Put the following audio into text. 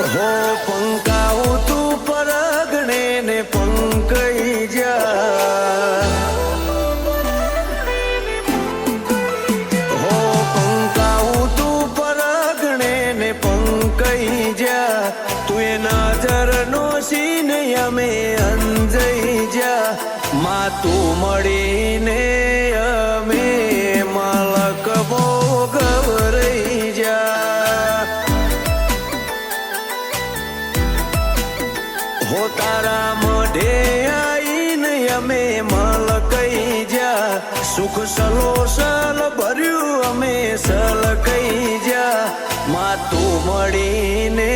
હો પંકાવું તું પરગણે ને પંકઈ જા, હો પંકાવું તું પરગણે ને પંકઈ જા, તું એ નજરનો સીન અમે અંજઈ જા, માં તું મળીને અમે માલક બહુ ગવરઈ જા, હો તારા મોઢે આઈને અમે મલકઈ જા, સુખ સલોસલ ભર્યું અમે સલકઈ જા, માં તું મળીને